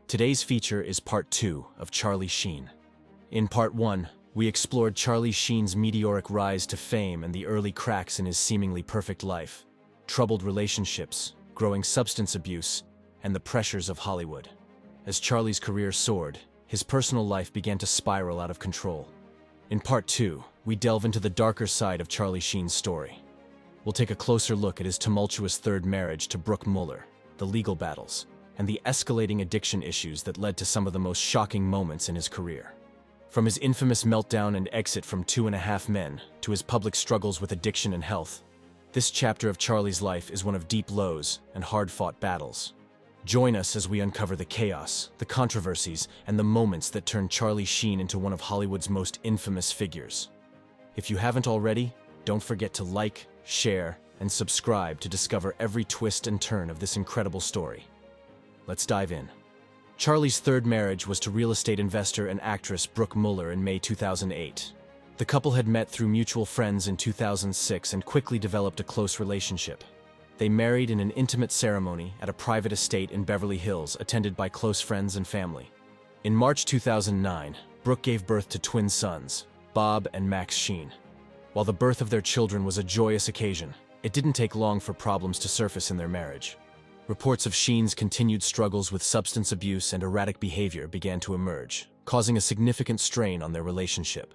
Today's feature is part 2 of Charlie Sheen. In part 1, we explored Charlie Sheen's meteoric rise to fame and the early cracks in his seemingly perfect life, troubled relationships, growing substance abuse, and the pressures of Hollywood. As Charlie's career soared, his personal life began to spiral out of control. In part 2, we delve into the darker side of Charlie Sheen's story. We'll take a closer look at his tumultuous third marriage to Brooke Muller, the legal battles, and the escalating addiction issues that led to some of the most shocking moments in his career. From his infamous meltdown and exit from 2.5 Men to his public struggles with addiction and health, this chapter of Charlie's life is one of deep lows and hard-fought battles. Join us as we uncover the chaos, the controversies, and the moments that turned Charlie Sheen into one of Hollywood's most infamous figures. If you haven't already, don't forget to like, share, and subscribe to discover every twist and turn of this incredible story. Let's dive in. Charlie's third marriage was to real estate investor and actress Brooke Muller in May 2008. The couple had met through mutual friends in 2006 and quickly developed a close relationship. They married in an intimate ceremony at a private estate in Beverly Hills, attended by close friends and family. In March 2009, Brooke gave birth to twin sons, Bob and Max Sheen. While the birth of their children was a joyous occasion, it didn't take long for problems to surface in their marriage. Reports of Sheen's continued struggles with substance abuse and erratic behavior began to emerge, causing a significant strain on their relationship.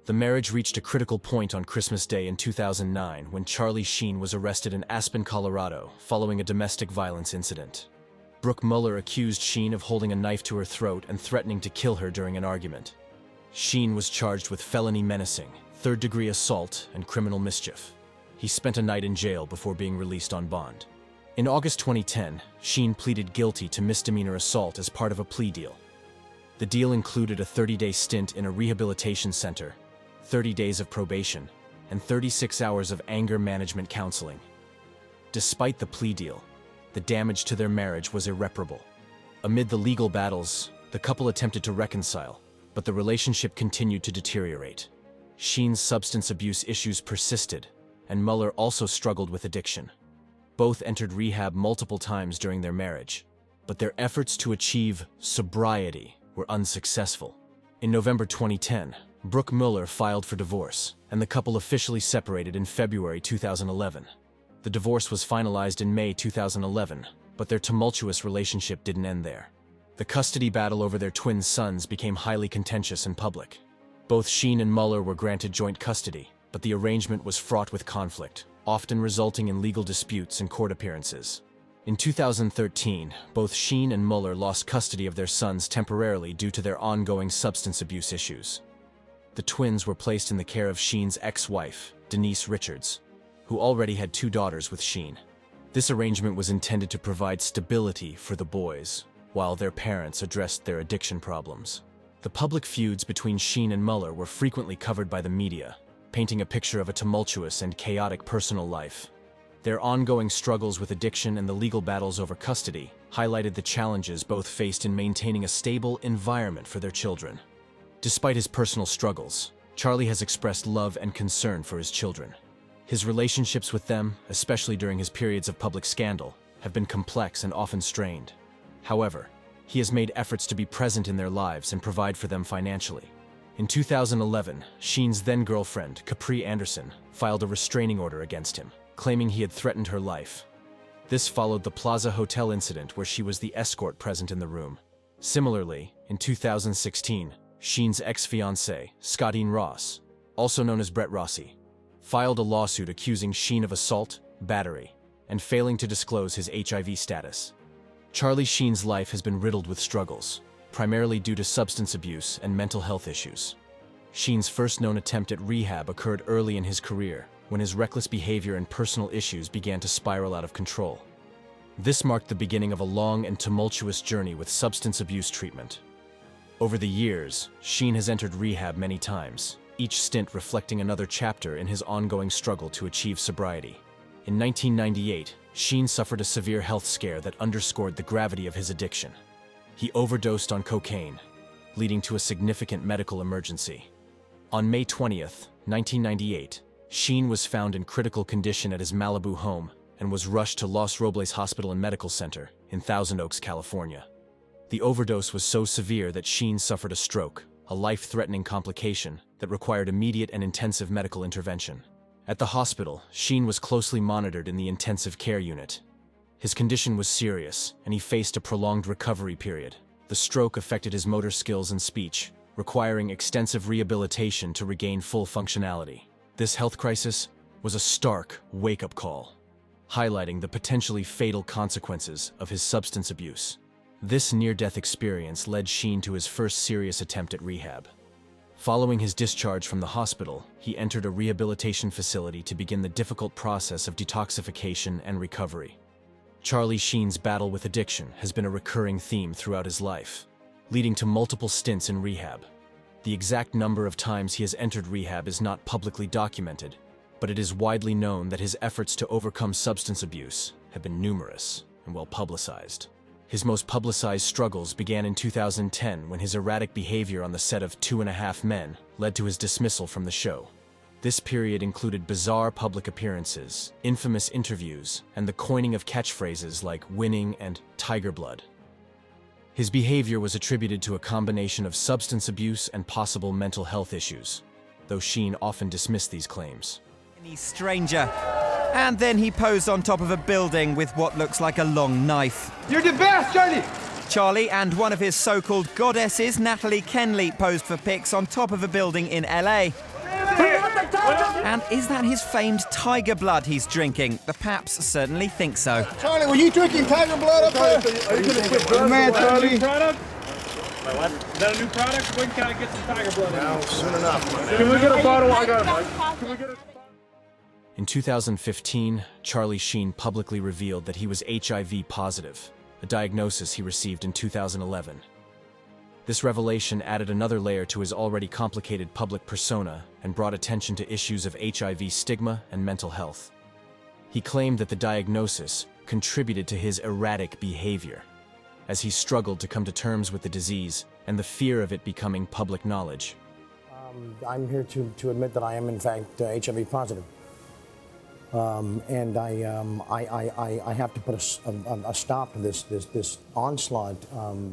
The marriage reached a critical point on Christmas Day in 2009 when Charlie Sheen was arrested in Aspen, Colorado, following a domestic violence incident. Brooke Muller accused Sheen of holding a knife to her throat and threatening to kill her during an argument. Sheen was charged with felony menacing, third-degree assault, and criminal mischief. He spent a night in jail before being released on bond. In August 2010, Sheen pleaded guilty to misdemeanor assault as part of a plea deal. The deal included a 30-day stint in a rehabilitation center, 30 days of probation, and 36 hours of anger management counseling. Despite the plea deal, the damage to their marriage was irreparable. Amid the legal battles, the couple attempted to reconcile, but the relationship continued to deteriorate. Sheen's substance abuse issues persisted, and Muller also struggled with addiction. Both entered rehab multiple times during their marriage, but their efforts to achieve sobriety were unsuccessful. In November 2010, Brooke Muller filed for divorce, and the couple officially separated in February 2011. The divorce was finalized in May 2011, but their tumultuous relationship didn't end there. The custody battle over their twin sons became highly contentious in public. Both Sheen and Muller were granted joint custody, but the arrangement was fraught with conflict, often resulting in legal disputes and court appearances. In 2013, both Sheen and Muller lost custody of their sons temporarily due to their ongoing substance abuse issues. The twins were placed in the care of Sheen's ex-wife, Denise Richards, who already had 2 daughters with Sheen. This arrangement was intended to provide stability for the boys, while their parents addressed their addiction problems. The public feuds between Sheen and Muller were frequently covered by the media, painting a picture of a tumultuous and chaotic personal life. Their ongoing struggles with addiction and the legal battles over custody highlighted the challenges both faced in maintaining a stable environment for their children. Despite his personal struggles, Charlie has expressed love and concern for his children. His relationships with them, especially during his periods of public scandal, have been complex and often strained. However, he has made efforts to be present in their lives and provide for them financially. In 2011, Sheen's then-girlfriend, Capri Anderson, filed a restraining order against him, claiming he had threatened her life. This followed the Plaza Hotel incident where she was the escort present in the room. Similarly, in 2016, Sheen's ex-fiancée, Scottine Ross, also known as Brett Rossi, filed a lawsuit accusing Sheen of assault, battery, and failing to disclose his HIV status. Charlie Sheen's life has been riddled with struggles, primarily due to substance abuse and mental health issues. Sheen's first known attempt at rehab occurred early in his career, when his reckless behavior and personal issues began to spiral out of control. This marked the beginning of a long and tumultuous journey with substance abuse treatment. Over the years, Sheen has entered rehab many times, each stint reflecting another chapter in his ongoing struggle to achieve sobriety. In 1998, Sheen suffered a severe health scare that underscored the gravity of his addiction. He overdosed on cocaine, leading to a significant medical emergency. On May 20th, 1998, Sheen was found in critical condition at his Malibu home and was rushed to Los Robles Hospital and Medical Center in Thousand Oaks, California. The overdose was so severe that Sheen suffered a stroke, a life-threatening complication that required immediate and intensive medical intervention. At the hospital, Sheen was closely monitored in the intensive care unit. His condition was serious, and he faced a prolonged recovery period. The stroke affected his motor skills and speech, requiring extensive rehabilitation to regain full functionality. This health crisis was a stark wake-up call, highlighting the potentially fatal consequences of his substance abuse. This near-death experience led Sheen to his first serious attempt at rehab. Following his discharge from the hospital, he entered a rehabilitation facility to begin the difficult process of detoxification and recovery. Charlie Sheen's battle with addiction has been a recurring theme throughout his life, leading to multiple stints in rehab. The exact number of times he has entered rehab is not publicly documented, but it is widely known that his efforts to overcome substance abuse have been numerous and well publicized. His most publicized struggles began in 2010 when his erratic behavior on the set of 2.5 Men led to his dismissal from the show. This period included bizarre public appearances, infamous interviews, and the coining of catchphrases like "winning" and "tiger blood." His behavior was attributed to a combination of substance abuse and possible mental health issues, though Sheen often dismissed these claims. Any stranger. And then he posed on top of a building with what looks like a long knife. You're the best, Charlie! Charlie and one of his so-called goddesses, Natalie Kenley, posed for pics on top of a building in LA. And is that his famed tiger blood he's drinking? The Paps certainly think so. Charlie, were you drinking tiger blood up there? Are you going to quit drugs? Man, Charlie. Product? What? Is that a new product? When can I get some tiger blood? No, soon enough. Can we get a bottle? I got it. Can we get a... In 2015, Charlie Sheen publicly revealed that he was HIV positive, a diagnosis he received in 2011. This revelation added another layer to his already complicated public persona and brought attention to issues of HIV stigma and mental health. He claimed that the diagnosis contributed to his erratic behavior, as he struggled to come to terms with the disease and the fear of it becoming public knowledge. I'm here to admit that I am in fact HIV positive. And I have to put a stop to this onslaught,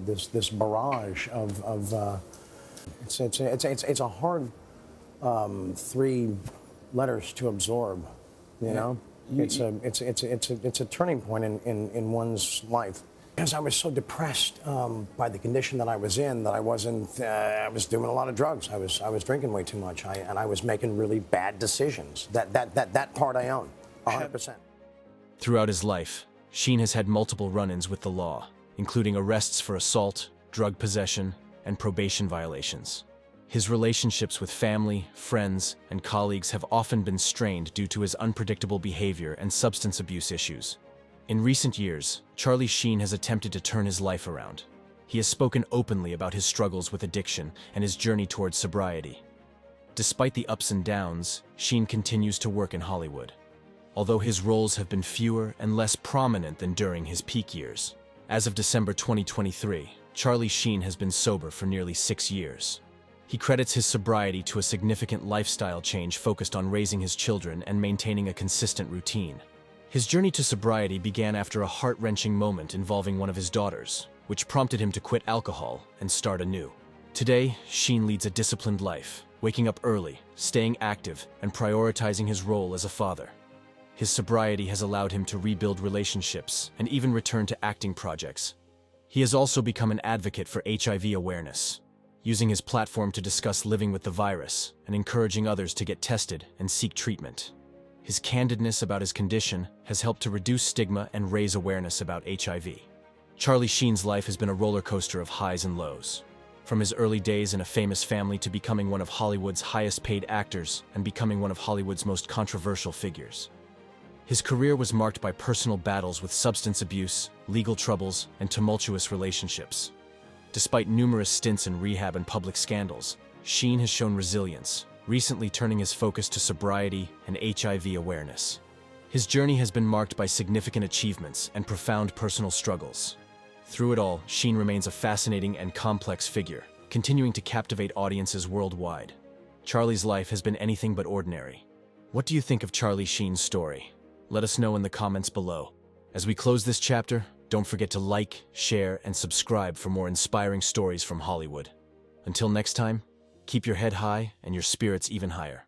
this barrage of it's a hard 3 letters to absorb, you know. It's a turning point in one's life. Because I was so depressed by the condition that I was in that I was doing a lot of drugs. I was drinking way too much, and I was making really bad decisions. That part I own, 100%. Throughout his life, Sheen has had multiple run-ins with the law, including arrests for assault, drug possession, and probation violations. His relationships with family, friends, and colleagues have often been strained due to his unpredictable behavior and substance abuse issues. In recent years, Charlie Sheen has attempted to turn his life around. He has spoken openly about his struggles with addiction and his journey towards sobriety. Despite the ups and downs, Sheen continues to work in Hollywood, although his roles have been fewer and less prominent than during his peak years. As of December 2023, Charlie Sheen has been sober for nearly 6 years. He credits his sobriety to a significant lifestyle change focused on raising his children and maintaining a consistent routine. His journey to sobriety began after a heart-wrenching moment involving one of his daughters, which prompted him to quit alcohol and start anew. Today, Sheen leads a disciplined life, waking up early, staying active, and prioritizing his role as a father. His sobriety has allowed him to rebuild relationships and even return to acting projects. He has also become an advocate for HIV awareness, using his platform to discuss living with the virus and encouraging others to get tested and seek treatment. His candidness about his condition has helped to reduce stigma and raise awareness about HIV. Charlie Sheen's life has been a roller coaster of highs and lows. From his early days in a famous family to becoming one of Hollywood's highest-paid actors and becoming one of Hollywood's most controversial figures. His career was marked by personal battles with substance abuse, legal troubles, and tumultuous relationships. Despite numerous stints in rehab and public scandals, Sheen has shown resilience, recently turning his focus to sobriety and HIV awareness. His journey has been marked by significant achievements and profound personal struggles. Through it all, Sheen remains a fascinating and complex figure, continuing to captivate audiences worldwide. Charlie's life has been anything but ordinary. What do you think of Charlie Sheen's story? Let us know in the comments below. As we close this chapter, Don't forget to like, share, and subscribe for more inspiring stories from Hollywood. Until next time, keep your head high and your spirits even higher.